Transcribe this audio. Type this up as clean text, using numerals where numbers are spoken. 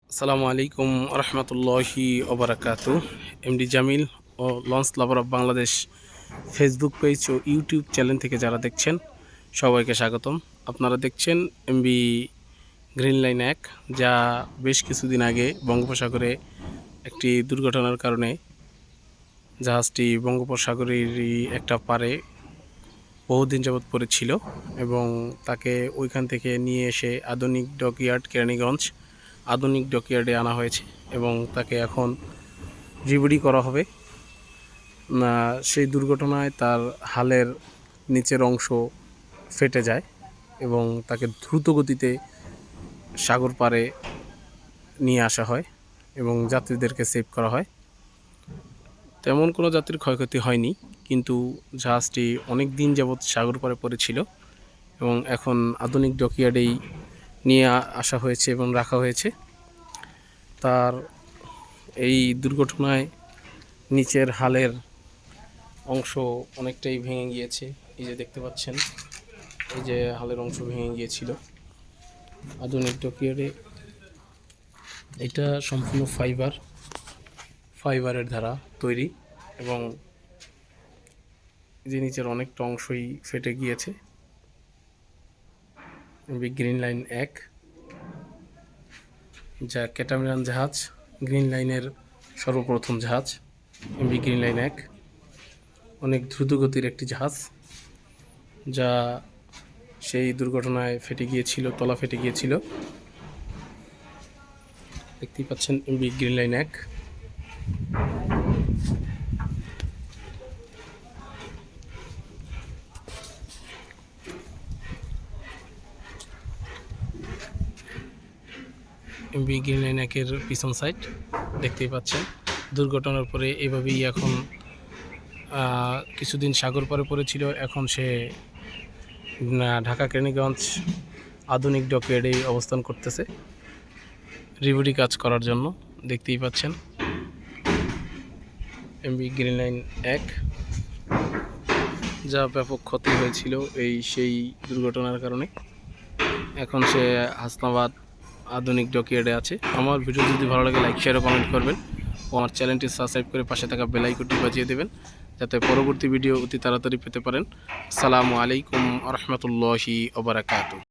আসসালামু আলাইকুম রহমতুল্লাহি ওবরাকাতু। এমডি জামিল ও launch lover of Bangladesh Facebook page ও ইউটিউব চ্যানেল থেকে যারা দেখছেন সবাইকে স্বাগতম। আপনারা দেখছেন এমবি গ্রিন লাইন 1, যা বেশ কিছুদিন আগে বঙ্গোপসাগরে একটি দুর্ঘটনার কারণে জাহাজটি বঙ্গোপসাগরেরই একটা পারে বহুদিন যাবৎ পড়েছিল এবং তাকে ওইখান থেকে নিয়ে এসে আধুনিক ডকইয়ার্ড কেরানীগঞ্জ আধুনিক ডকইয়ার্ডে আনা হয়েছে এবং তাকে এখন রিবডি করা হবে। সেই দুর্ঘটনায় তার হালের নিচের অংশ ফেটে যায় এবং তাকে দ্রুত গতিতে সাগর পাড়ে নিয়ে আসা হয় এবং যাত্রীদেরকে সেভ করা হয়। তেমন কোনো যাত্রীর ক্ষয়ক্ষতি হয়নি, কিন্তু জাহাজটি অনেক দিন যাবৎ সাগর পাড়ে পড়েছিল এবং এখন আধুনিক ডকইয়ার্ডেই নিয়ে আসা হয়েছে এবং রাখা হয়েছে। তার এই দুর্ঘটনায় নিচের হালের অংশ অনেকটাই ভেঙে গিয়েছে। এই যে দেখতে পাচ্ছেন, এই যে হালের অংশ ভেঙে গিয়েছিল। আধুনিক ডকইয়ার্ডে এটা সম্পূর্ণ ফাইবারের দ্বারা তৈরি এবং যে নিচের অনেকটা অংশই ফেটে গিয়েছে। গ্রিন লাইন 1, যা ক্যাটামারান জাহাজ, গ্রিন লাইনের সর্বপ্রথম জাহাজ। এমভি গ্রিন লাইন 1 অনেক দ্রুতগতির একটি জাহাজ, যা সেই দুর্ঘটনায় ফেটে গিয়েছিল, তলা ফেটে গিয়েছিল। দেখতেই পাচ্ছেন MV green line 1। MV green line 1-এর পিছন সাইড দেখতেই পাচ্ছেন। দুর্ঘটনার পরে এভাবেই এখন কিছুদিন সাগর পাড়ে পড়েছিল, এখন সে ঢাকা কেরানীগঞ্জ আধুনিক ডকইয়ার্ডে অবস্থান করতেছে রিবডি কাজ করার জন্য। দেখতেই পাচ্ছেন এমভি গ্রিন লাইন 1, যা ব্যাপক ক্ষতি হয়েছিল সেই দুর্ঘটনার কারণে। এখন সে হাসনাবাদ আধুনিক ডকইয়ার্ডে আছে। আমার ভিডিও যদি ভালো লাগে লাইক, শেয়ার ও কমেন্ট করবেন ও আমার চ্যানেলটি সাবস্ক্রাইব করে পাশে থাকা বেল আইকনটি বাজিয়ে দেবেন, যাতে পরবর্তী ভিডিও অতি তাড়াতাড়ি পেতে পারেন। আসসালামু আলাইকুম রহমতুল্লাহি ওয়া বারাকাতুহু।